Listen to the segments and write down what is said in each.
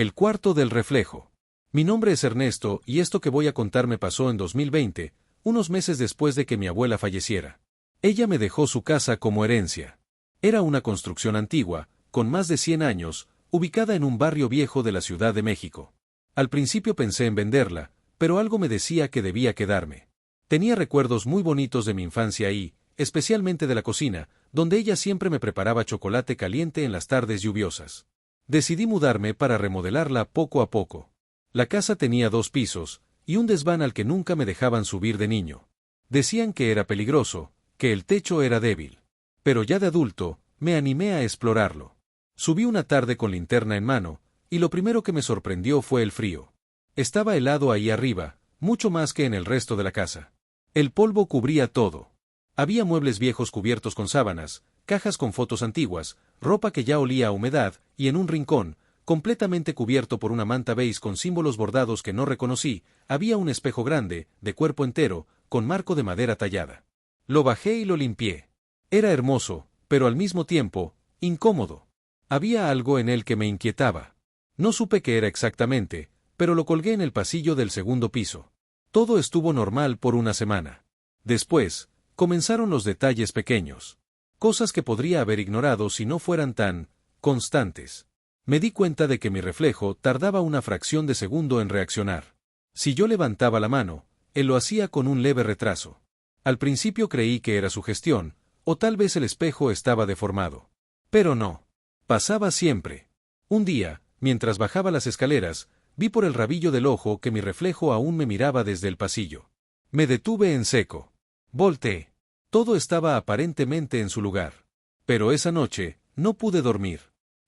El cuarto del reflejo. Mi nombre es Ernesto y esto que voy a contar me pasó en 2020, unos meses después de que mi abuela falleciera. Ella me dejó su casa como herencia. Era una construcción antigua, con más de 100 años, ubicada en un barrio viejo de la Ciudad de México. Al principio pensé en venderla, pero algo me decía que debía quedarme. Tenía recuerdos muy bonitos de mi infancia ahí, especialmente de la cocina, donde ella siempre me preparaba chocolate caliente en las tardes lluviosas. Decidí mudarme para remodelarla poco a poco. La casa tenía 2 pisos, y un desván al que nunca me dejaban subir de niño. Decían que era peligroso, que el techo era débil. Pero ya de adulto, me animé a explorarlo. Subí una tarde con linterna en mano, y lo primero que me sorprendió fue el frío. Estaba helado ahí arriba, mucho más que en el resto de la casa. El polvo cubría todo. Había muebles viejos cubiertos con sábanas, cajas con fotos antiguas, ropa que ya olía a humedad, y en un rincón, completamente cubierto por una manta beige con símbolos bordados que no reconocí, había un espejo grande, de cuerpo entero, con marco de madera tallada. Lo bajé y lo limpié. Era hermoso, pero al mismo tiempo, incómodo. Había algo en él que me inquietaba. No supe qué era exactamente, pero lo colgué en el pasillo del segundo piso. Todo estuvo normal por una semana. Después, comenzaron los detalles pequeños. Cosas que podría haber ignorado si no fueran tan constantes. Me di cuenta de que mi reflejo tardaba una fracción de segundo en reaccionar. Si yo levantaba la mano, él lo hacía con un leve retraso. Al principio creí que era sugestión, o tal vez el espejo estaba deformado. Pero no. Pasaba siempre. Un día, mientras bajaba las escaleras, vi por el rabillo del ojo que mi reflejo aún me miraba desde el pasillo. Me detuve en seco. Volteé. Todo estaba aparentemente en su lugar. Pero esa noche, no pude dormir.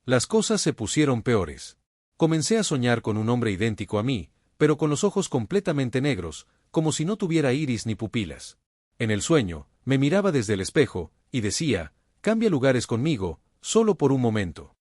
Las cosas se pusieron peores. Comencé a soñar con un hombre idéntico a mí, pero con los ojos completamente negros, como si no tuviera iris ni pupilas. En el sueño, me miraba desde el espejo, y decía, cambia lugares conmigo, solo por un momento.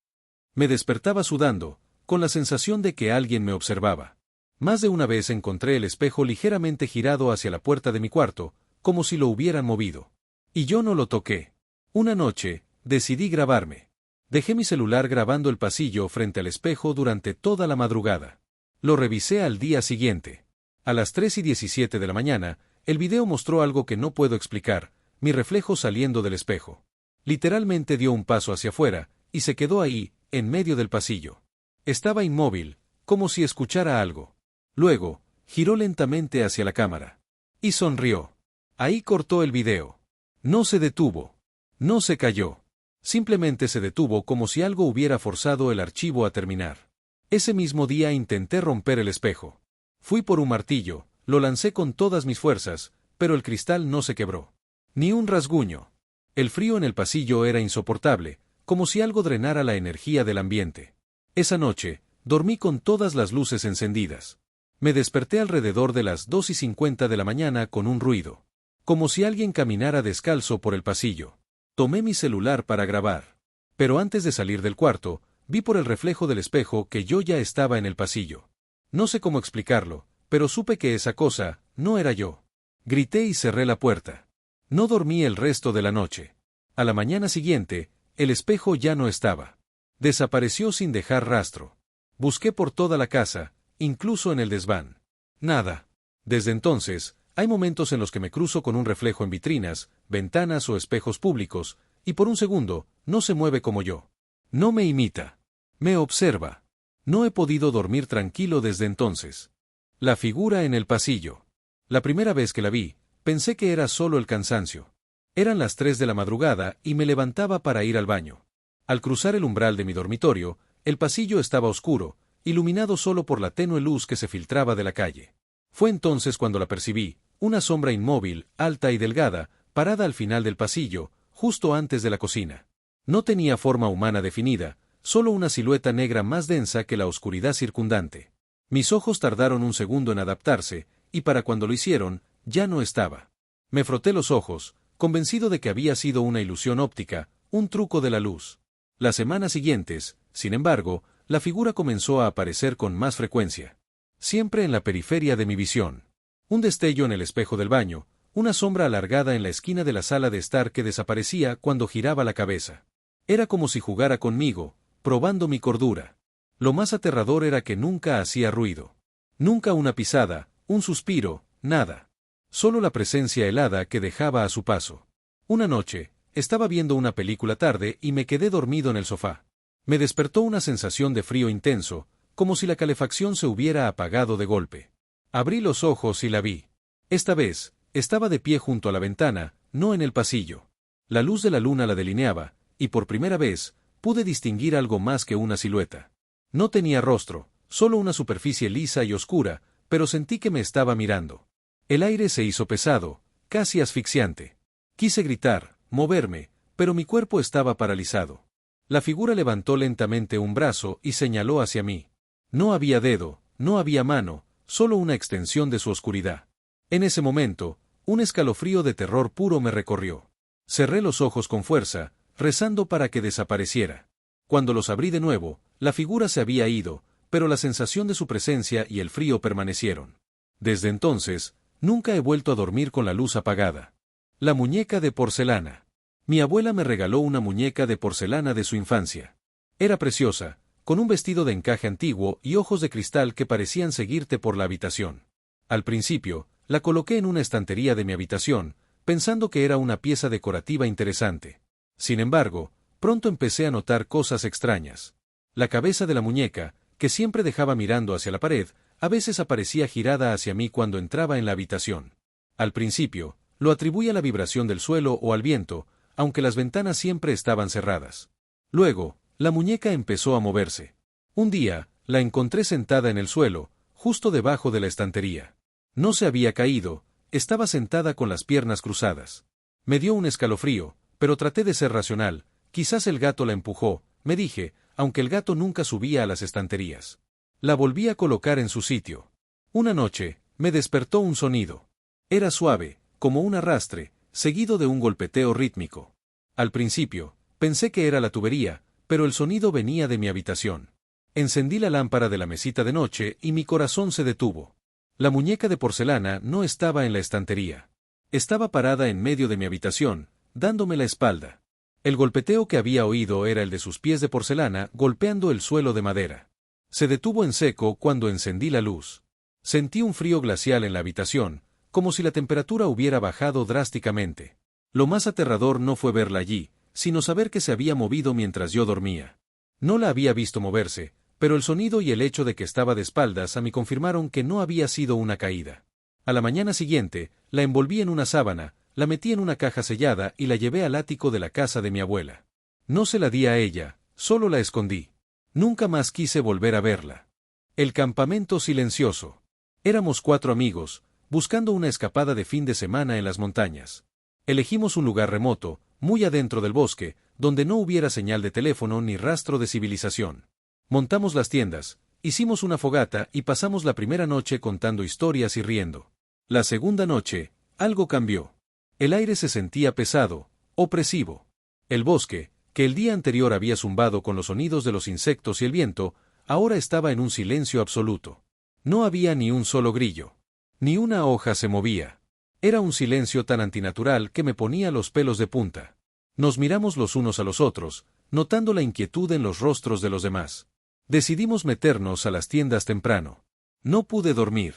Me despertaba sudando, con la sensación de que alguien me observaba. Más de una vez encontré el espejo ligeramente girado hacia la puerta de mi cuarto, como si lo hubieran movido. Y yo no lo toqué. Una noche, decidí grabarme. Dejé mi celular grabando el pasillo frente al espejo durante toda la madrugada. Lo revisé al día siguiente. A las 3:17 de la mañana, el video mostró algo que no puedo explicar, mi reflejo saliendo del espejo. Literalmente dio un paso hacia afuera, y se quedó ahí, en medio del pasillo. Estaba inmóvil, como si escuchara algo. Luego, giró lentamente hacia la cámara. Y sonrió. Ahí cortó el video. No se detuvo. No se cayó. Simplemente se detuvo como si algo hubiera forzado el archivo a terminar. Ese mismo día intenté romper el espejo. Fui por un martillo, lo lancé con todas mis fuerzas, pero el cristal no se quebró. Ni un rasguño. El frío en el pasillo era insoportable, como si algo drenara la energía del ambiente. Esa noche, dormí con todas las luces encendidas. Me desperté alrededor de las 2:50 de la mañana con un ruido. Como si alguien caminara descalzo por el pasillo. Tomé mi celular para grabar. Pero antes de salir del cuarto, vi por el reflejo del espejo que yo ya estaba en el pasillo. No sé cómo explicarlo, pero supe que esa cosa no era yo. Grité y cerré la puerta. No dormí el resto de la noche. A la mañana siguiente, el espejo ya no estaba. Desapareció sin dejar rastro. Busqué por toda la casa, incluso en el desván. Nada. Desde entonces, hay momentos en los que me cruzo con un reflejo en vitrinas, ventanas o espejos públicos, y por un segundo, no se mueve como yo. No me imita. Me observa. No he podido dormir tranquilo desde entonces. La figura en el pasillo. La primera vez que la vi, pensé que era solo el cansancio. Eran las 3 de la madrugada y me levantaba para ir al baño. Al cruzar el umbral de mi dormitorio, el pasillo estaba oscuro, iluminado solo por la tenue luz que se filtraba de la calle. Fue entonces cuando la percibí, una sombra inmóvil, alta y delgada, parada al final del pasillo, justo antes de la cocina. No tenía forma humana definida, solo una silueta negra más densa que la oscuridad circundante. Mis ojos tardaron un segundo en adaptarse, y para cuando lo hicieron, ya no estaba. Me froté los ojos, convencido de que había sido una ilusión óptica, un truco de la luz. Las semanas siguientes, sin embargo, la figura comenzó a aparecer con más frecuencia. Siempre en la periferia de mi visión. Un destello en el espejo del baño, una sombra alargada en la esquina de la sala de estar que desaparecía cuando giraba la cabeza. Era como si jugara conmigo, probando mi cordura. Lo más aterrador era que nunca hacía ruido. Nunca una pisada, un suspiro, nada. Solo la presencia helada que dejaba a su paso. Una noche, estaba viendo una película tarde y me quedé dormido en el sofá. Me despertó una sensación de frío intenso, como si la calefacción se hubiera apagado de golpe. Abrí los ojos y la vi. Esta vez, estaba de pie junto a la ventana, no en el pasillo. La luz de la luna la delineaba, y por primera vez, pude distinguir algo más que una silueta. No tenía rostro, solo una superficie lisa y oscura, pero sentí que me estaba mirando. El aire se hizo pesado, casi asfixiante. Quise gritar, moverme, pero mi cuerpo estaba paralizado. La figura levantó lentamente un brazo y señaló hacia mí. No había dedo, no había mano, solo una extensión de su oscuridad. En ese momento, un escalofrío de terror puro me recorrió. Cerré los ojos con fuerza, rezando para que desapareciera. Cuando los abrí de nuevo, la figura se había ido, pero la sensación de su presencia y el frío permanecieron. Desde entonces, nunca he vuelto a dormir con la luz apagada. La muñeca de porcelana. Mi abuela me regaló una muñeca de porcelana de su infancia. Era preciosa, con un vestido de encaje antiguo y ojos de cristal que parecían seguirte por la habitación. Al principio, la coloqué en una estantería de mi habitación, pensando que era una pieza decorativa interesante. Sin embargo, pronto empecé a notar cosas extrañas. La cabeza de la muñeca, que siempre dejaba mirando hacia la pared, a veces aparecía girada hacia mí cuando entraba en la habitación. Al principio, lo atribuí a la vibración del suelo o al viento, aunque las ventanas siempre estaban cerradas. Luego, la muñeca empezó a moverse. Un día, la encontré sentada en el suelo, justo debajo de la estantería. No se había caído, estaba sentada con las piernas cruzadas. Me dio un escalofrío, pero traté de ser racional. Quizás el gato la empujó, me dije, aunque el gato nunca subía a las estanterías. La volví a colocar en su sitio. Una noche, me despertó un sonido. Era suave, como un arrastre, seguido de un golpeteo rítmico. Al principio, pensé que era la tubería, pero el sonido venía de mi habitación. Encendí la lámpara de la mesita de noche y mi corazón se detuvo. La muñeca de porcelana no estaba en la estantería. Estaba parada en medio de mi habitación, dándome la espalda. El golpeteo que había oído era el de sus pies de porcelana golpeando el suelo de madera. Se detuvo en seco cuando encendí la luz. Sentí un frío glacial en la habitación, como si la temperatura hubiera bajado drásticamente. Lo más aterrador no fue verla allí, sino saber que se había movido mientras yo dormía. No la había visto moverse, pero el sonido y el hecho de que estaba de espaldas a mí confirmaron que no había sido una caída. A la mañana siguiente, la envolví en una sábana, la metí en una caja sellada y la llevé al ático de la casa de mi abuela. No se la di a ella, solo la escondí. Nunca más quise volver a verla. El campamento silencioso. Éramos 4 amigos, buscando una escapada de fin de semana en las montañas. Elegimos un lugar remoto, muy adentro del bosque, donde no hubiera señal de teléfono ni rastro de civilización. Montamos las tiendas, hicimos una fogata y pasamos la primera noche contando historias y riendo. La segunda noche, algo cambió. El aire se sentía pesado, opresivo. El bosque, que el día anterior había zumbado con los sonidos de los insectos y el viento, ahora estaba en un silencio absoluto. No había ni un solo grillo. Ni una hoja se movía. Era un silencio tan antinatural que me ponía los pelos de punta. Nos miramos los unos a los otros, notando la inquietud en los rostros de los demás. Decidimos meternos a las tiendas temprano. No pude dormir.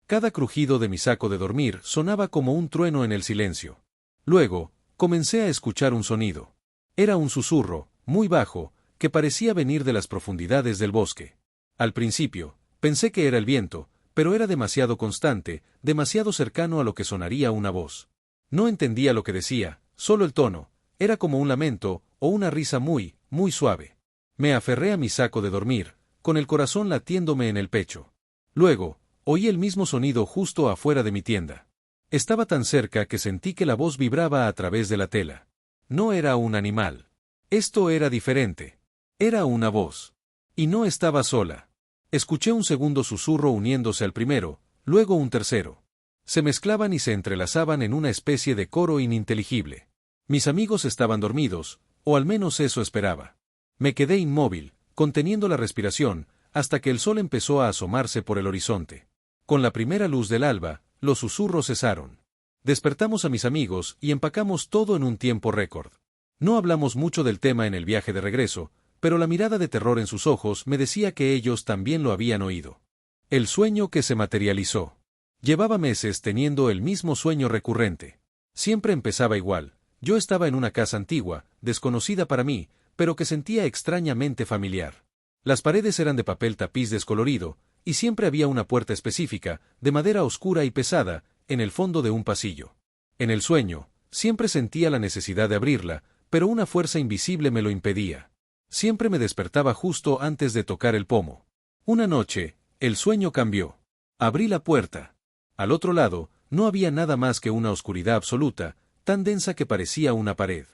Cada crujido de mi saco de dormir sonaba como un trueno en el silencio. Luego, comencé a escuchar un sonido. Era un susurro, muy bajo, que parecía venir de las profundidades del bosque. Al principio, pensé que era el viento, pero era demasiado constante, demasiado cercano a lo que sonaría una voz. No entendía lo que decía, solo el tono, era como un lamento, o una risa muy, muy suave. Me aferré a mi saco de dormir, con el corazón latiéndome en el pecho. Luego, oí el mismo sonido justo afuera de mi tienda. Estaba tan cerca que sentí que la voz vibraba a través de la tela. No era un animal. Esto era diferente. Era una voz. Y no estaba sola. Escuché un segundo susurro uniéndose al primero, luego un tercero. Se mezclaban y se entrelazaban en una especie de coro ininteligible. Mis amigos estaban dormidos, o al menos eso esperaba. Me quedé inmóvil, conteniendo la respiración, hasta que el sol empezó a asomarse por el horizonte. Con la primera luz del alba, los susurros cesaron. Despertamos a mis amigos y empacamos todo en un tiempo récord. No hablamos mucho del tema en el viaje de regreso, pero la mirada de terror en sus ojos me decía que ellos también lo habían oído. El sueño que se materializó. Llevaba meses teniendo el mismo sueño recurrente. Siempre empezaba igual. Yo estaba en una casa antigua, desconocida para mí, pero que sentía extrañamente familiar. Las paredes eran de papel tapiz descolorido, y siempre había una puerta específica, de madera oscura y pesada, en el fondo de un pasillo. En el sueño, siempre sentía la necesidad de abrirla, pero una fuerza invisible me lo impedía. Siempre me despertaba justo antes de tocar el pomo. Una noche, el sueño cambió. Abrí la puerta. Al otro lado, no había nada más que una oscuridad absoluta, tan densa que parecía una pared.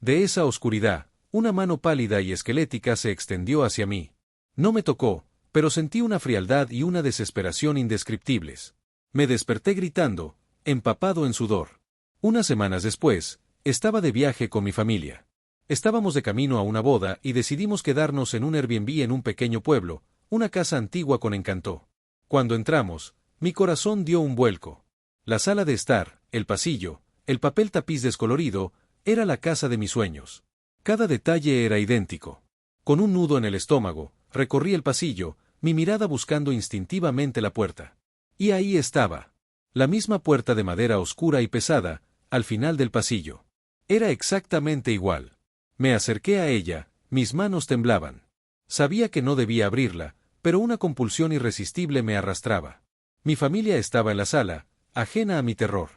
De esa oscuridad, una mano pálida y esquelética se extendió hacia mí. No me tocó, pero sentí una frialdad y una desesperación indescriptibles. Me desperté gritando, empapado en sudor. Unas semanas después, estaba de viaje con mi familia. Estábamos de camino a una boda y decidimos quedarnos en un Airbnb en un pequeño pueblo, una casa antigua con encanto. Cuando entramos, mi corazón dio un vuelco. La sala de estar, el pasillo, el papel tapiz descolorido, era la casa de mis sueños. Cada detalle era idéntico. Con un nudo en el estómago, recorrí el pasillo, mi mirada buscando instintivamente la puerta. Y ahí estaba. La misma puerta de madera oscura y pesada, al final del pasillo. Era exactamente igual. Me acerqué a ella, mis manos temblaban. Sabía que no debía abrirla, pero una compulsión irresistible me arrastraba. Mi familia estaba en la sala, ajena a mi terror.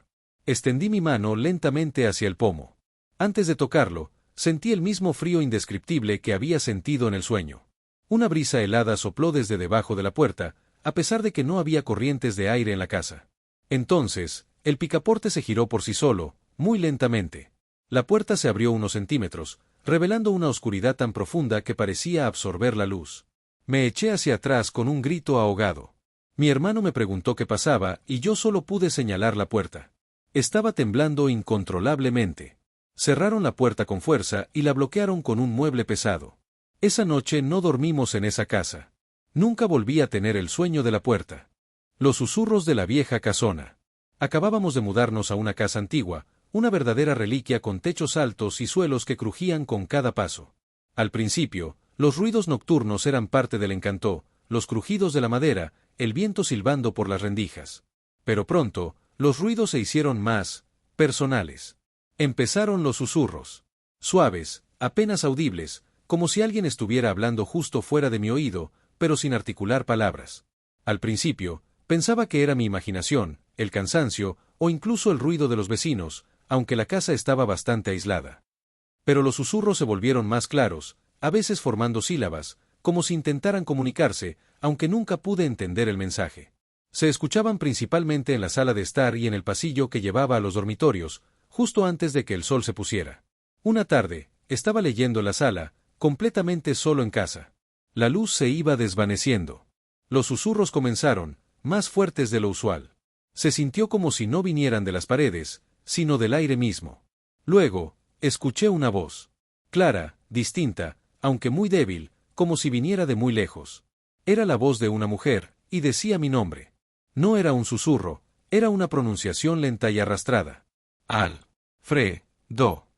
Extendí mi mano lentamente hacia el pomo. Antes de tocarlo, sentí el mismo frío indescriptible que había sentido en el sueño. Una brisa helada sopló desde debajo de la puerta, a pesar de que no había corrientes de aire en la casa. Entonces, el picaporte se giró por sí solo, muy lentamente. La puerta se abrió unos centímetros, revelando una oscuridad tan profunda que parecía absorber la luz. Me eché hacia atrás con un grito ahogado. Mi hermano me preguntó qué pasaba y yo solo pude señalar la puerta. Estaba temblando incontrolablemente. Cerraron la puerta con fuerza y la bloquearon con un mueble pesado. Esa noche no dormimos en esa casa. Nunca volví a tener el sueño de la puerta. Los susurros de la vieja casona. Acabábamos de mudarnos a una casa antigua, una verdadera reliquia con techos altos y suelos que crujían con cada paso. Al principio, los ruidos nocturnos eran parte del encanto, los crujidos de la madera, el viento silbando por las rendijas. Pero pronto, los ruidos se hicieron más personales. Empezaron los susurros. Suaves, apenas audibles, como si alguien estuviera hablando justo fuera de mi oído, pero sin articular palabras. Al principio, pensaba que era mi imaginación, el cansancio, o incluso el ruido de los vecinos, aunque la casa estaba bastante aislada. Pero los susurros se volvieron más claros, a veces formando sílabas, como si intentaran comunicarse, aunque nunca pude entender el mensaje. Se escuchaban principalmente en la sala de estar y en el pasillo que llevaba a los dormitorios, justo antes de que el sol se pusiera. Una tarde, estaba leyendo en la sala, completamente solo en casa. La luz se iba desvaneciendo. Los susurros comenzaron, más fuertes de lo usual. Se sintió como si no vinieran de las paredes, sino del aire mismo. Luego, escuché una voz. Clara, distinta, aunque muy débil, como si viniera de muy lejos. Era la voz de una mujer, y decía mi nombre. No era un susurro, era una pronunciación lenta y arrastrada. Alfredo.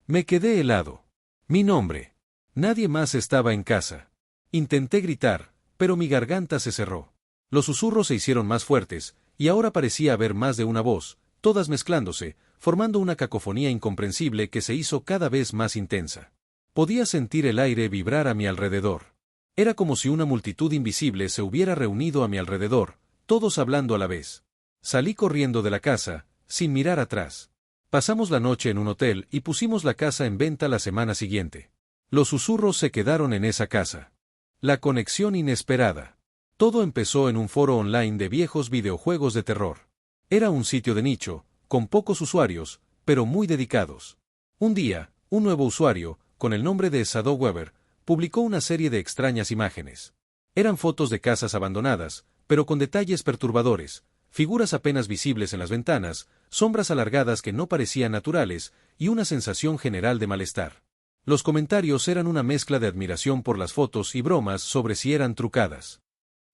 Me quedé helado. Mi nombre. Nadie más estaba en casa. Intenté gritar, pero mi garganta se cerró. Los susurros se hicieron más fuertes, y ahora parecía haber más de una voz, todas mezclándose, formando una cacofonía incomprensible que se hizo cada vez más intensa. Podía sentir el aire vibrar a mi alrededor. Era como si una multitud invisible se hubiera reunido a mi alrededor, todos hablando a la vez. Salí corriendo de la casa, sin mirar atrás. Pasamos la noche en un hotel y pusimos la casa en venta la semana siguiente. Los susurros se quedaron en esa casa. La conexión inesperada. Todo empezó en un foro online de viejos videojuegos de terror. Era un sitio de nicho, con pocos usuarios, pero muy dedicados. Un día, un nuevo usuario, con el nombre de Shadow Weber, publicó una serie de extrañas imágenes. Eran fotos de casas abandonadas, pero con detalles perturbadores, figuras apenas visibles en las ventanas, sombras alargadas que no parecían naturales, y una sensación general de malestar. Los comentarios eran una mezcla de admiración por las fotos y bromas sobre si eran trucadas.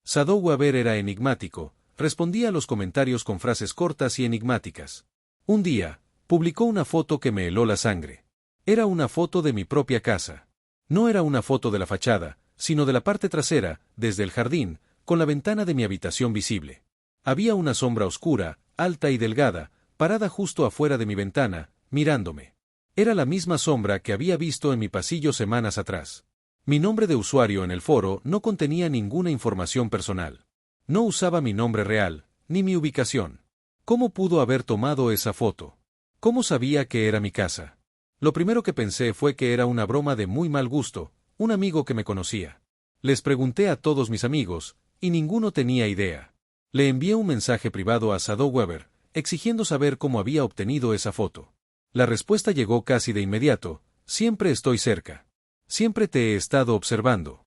Shadow Weber era enigmático, respondía a los comentarios con frases cortas y enigmáticas. Un día, publicó una foto que me heló la sangre. Era una foto de mi propia casa. No era una foto de la fachada, sino de la parte trasera, desde el jardín, con la ventana de mi habitación visible. Había una sombra oscura, alta y delgada, parada justo afuera de mi ventana, mirándome. Era la misma sombra que había visto en mi pasillo semanas atrás. Mi nombre de usuario en el foro no contenía ninguna información personal. No usaba mi nombre real, ni mi ubicación. ¿Cómo pudo haber tomado esa foto? ¿Cómo sabía que era mi casa? Lo primero que pensé fue que era una broma de muy mal gusto, un amigo que me conocía. Les pregunté a todos mis amigos, y ninguno tenía idea. Le envié un mensaje privado a Sado Weber, exigiendo saber cómo había obtenido esa foto. La respuesta llegó casi de inmediato: siempre estoy cerca. Siempre te he estado observando.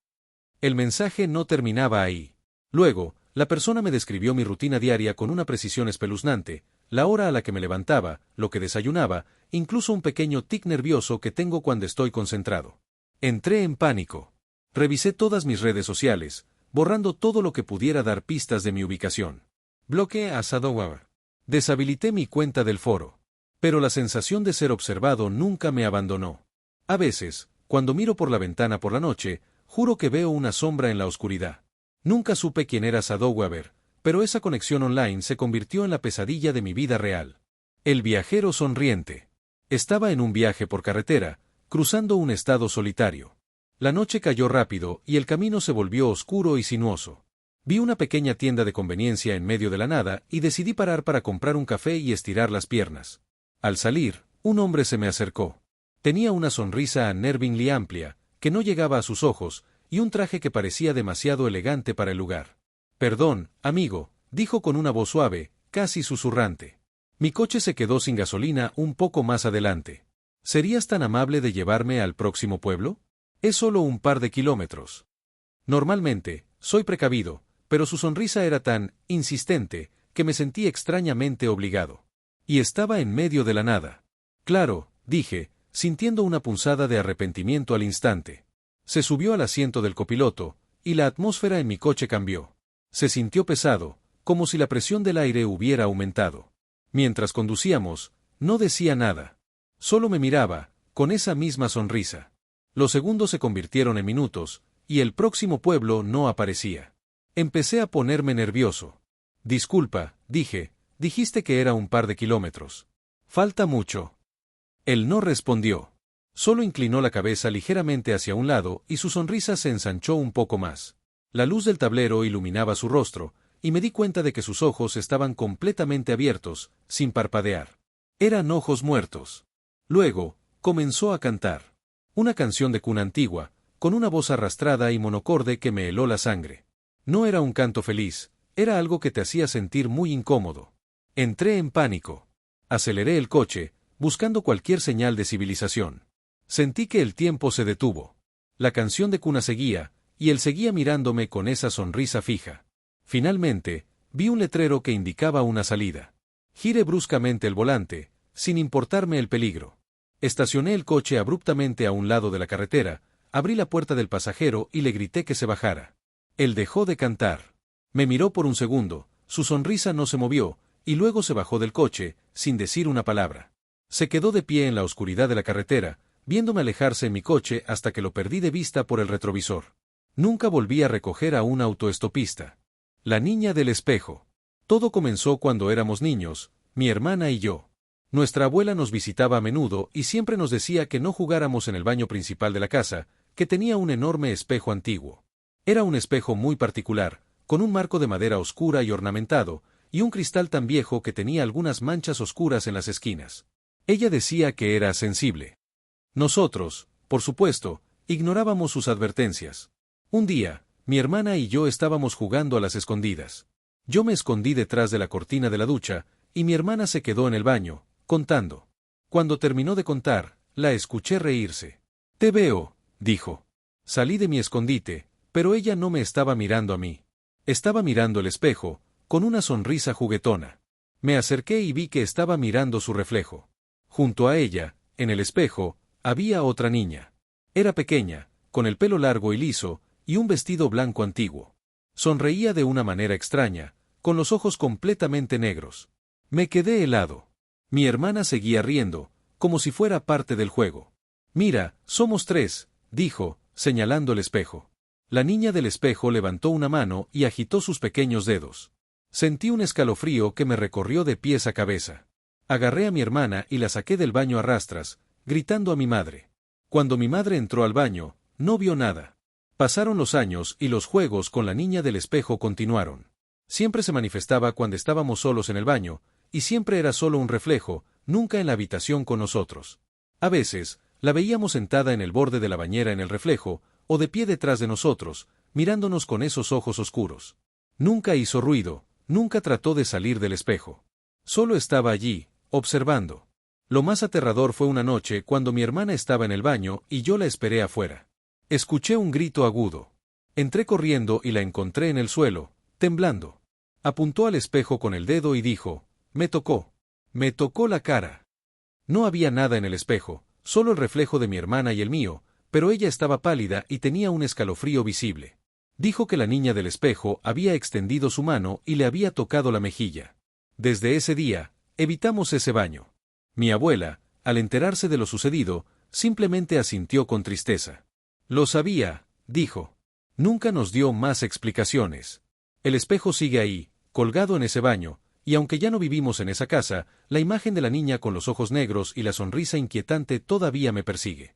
El mensaje no terminaba ahí. Luego, la persona me describió mi rutina diaria con una precisión espeluznante, la hora a la que me levantaba, lo que desayunaba, incluso un pequeño tic nervioso que tengo cuando estoy concentrado. Entré en pánico. Revisé todas mis redes sociales, borrando todo lo que pudiera dar pistas de mi ubicación. Bloqueé a Sado Weber. Deshabilité mi cuenta del foro. Pero la sensación de ser observado nunca me abandonó. A veces, cuando miro por la ventana por la noche, juro que veo una sombra en la oscuridad. Nunca supe quién era Sado Weber, pero esa conexión online se convirtió en la pesadilla de mi vida real. El viajero sonriente. Estaba en un viaje por carretera, cruzando un estado solitario. La noche cayó rápido y el camino se volvió oscuro y sinuoso. Vi una pequeña tienda de conveniencia en medio de la nada y decidí parar para comprar un café y estirar las piernas. Al salir, un hombre se me acercó. Tenía una sonrisa unnervingly amplia, que no llegaba a sus ojos, y un traje que parecía demasiado elegante para el lugar. «Perdón, amigo», dijo con una voz suave, casi susurrante. «Mi coche se quedó sin gasolina un poco más adelante. ¿Serías tan amable de llevarme al próximo pueblo? Es solo un par de kilómetros». Normalmente, soy precavido, pero su sonrisa era tan insistente que me sentí extrañamente obligado. Y estaba en medio de la nada. «Claro», dije, sintiendo una punzada de arrepentimiento al instante. Se subió al asiento del copiloto, y la atmósfera en mi coche cambió. Se sintió pesado, como si la presión del aire hubiera aumentado. Mientras conducíamos, no decía nada. Solo me miraba, con esa misma sonrisa. Los segundos se convirtieron en minutos, y el próximo pueblo no aparecía. Empecé a ponerme nervioso. «Disculpa», dije, «dijiste que era un par de kilómetros. Falta mucho». Él no respondió. Solo inclinó la cabeza ligeramente hacia un lado y su sonrisa se ensanchó un poco más. La luz del tablero iluminaba su rostro, y me di cuenta de que sus ojos estaban completamente abiertos, sin parpadear. Eran ojos muertos. Luego, comenzó a cantar. Una canción de cuna antigua, con una voz arrastrada y monocorde que me heló la sangre. No era un canto feliz, era algo que te hacía sentir muy incómodo. Entré en pánico. Aceleré el coche, buscando cualquier señal de civilización. Sentí que el tiempo se detuvo. La canción de cuna seguía, y él seguía mirándome con esa sonrisa fija. Finalmente, vi un letrero que indicaba una salida. Giré bruscamente el volante, sin importarme el peligro. Estacioné el coche abruptamente a un lado de la carretera, abrí la puerta del pasajero y le grité que se bajara. Él dejó de cantar. Me miró por un segundo, su sonrisa no se movió, y luego se bajó del coche, sin decir una palabra. Se quedó de pie en la oscuridad de la carretera, viéndome alejarse en mi coche hasta que lo perdí de vista por el retrovisor. Nunca volví a recoger a un autoestopista. La niña del espejo. Todo comenzó cuando éramos niños, mi hermana y yo. Nuestra abuela nos visitaba a menudo y siempre nos decía que no jugáramos en el baño principal de la casa, que tenía un enorme espejo antiguo. Era un espejo muy particular, con un marco de madera oscura y ornamentado, y un cristal tan viejo que tenía algunas manchas oscuras en las esquinas. Ella decía que era sensible. Nosotros, por supuesto, ignorábamos sus advertencias. Un día, mi hermana y yo estábamos jugando a las escondidas. Yo me escondí detrás de la cortina de la ducha, y mi hermana se quedó en el baño, contando. Cuando terminó de contar, la escuché reírse. «Te veo», dijo. Salí de mi escondite, pero ella no me estaba mirando a mí. Estaba mirando el espejo, con una sonrisa juguetona. Me acerqué y vi que estaba mirando su reflejo. Junto a ella, en el espejo, había otra niña. Era pequeña, con el pelo largo y liso, y un vestido blanco antiguo. Sonreía de una manera extraña, con los ojos completamente negros. Me quedé helado. Mi hermana seguía riendo, como si fuera parte del juego. «Mira, somos tres», dijo, señalando el espejo. La niña del espejo levantó una mano y agitó sus pequeños dedos. Sentí un escalofrío que me recorrió de pies a cabeza. Agarré a mi hermana y la saqué del baño a rastras, gritando a mi madre. Cuando mi madre entró al baño, no vio nada. Pasaron los años y los juegos con la niña del espejo continuaron. Siempre se manifestaba cuando estábamos solos en el baño, y siempre era solo un reflejo, nunca en la habitación con nosotros. A veces, la veíamos sentada en el borde de la bañera en el reflejo, o de pie detrás de nosotros, mirándonos con esos ojos oscuros. Nunca hizo ruido, nunca trató de salir del espejo. Solo estaba allí, observando. Lo más aterrador fue una noche cuando mi hermana estaba en el baño y yo la esperé afuera. Escuché un grito agudo. Entré corriendo y la encontré en el suelo, temblando. Apuntó al espejo con el dedo y dijo, «Me tocó. Me tocó la cara». No había nada en el espejo, solo el reflejo de mi hermana y el mío, pero ella estaba pálida y tenía un escalofrío visible. Dijo que la niña del espejo había extendido su mano y le había tocado la mejilla. Desde ese día, evitamos ese baño. Mi abuela, al enterarse de lo sucedido, simplemente asintió con tristeza. «Lo sabía», dijo. Nunca nos dio más explicaciones. El espejo sigue ahí, colgado en ese baño, y aunque ya no vivimos en esa casa, la imagen de la niña con los ojos negros y la sonrisa inquietante todavía me persigue.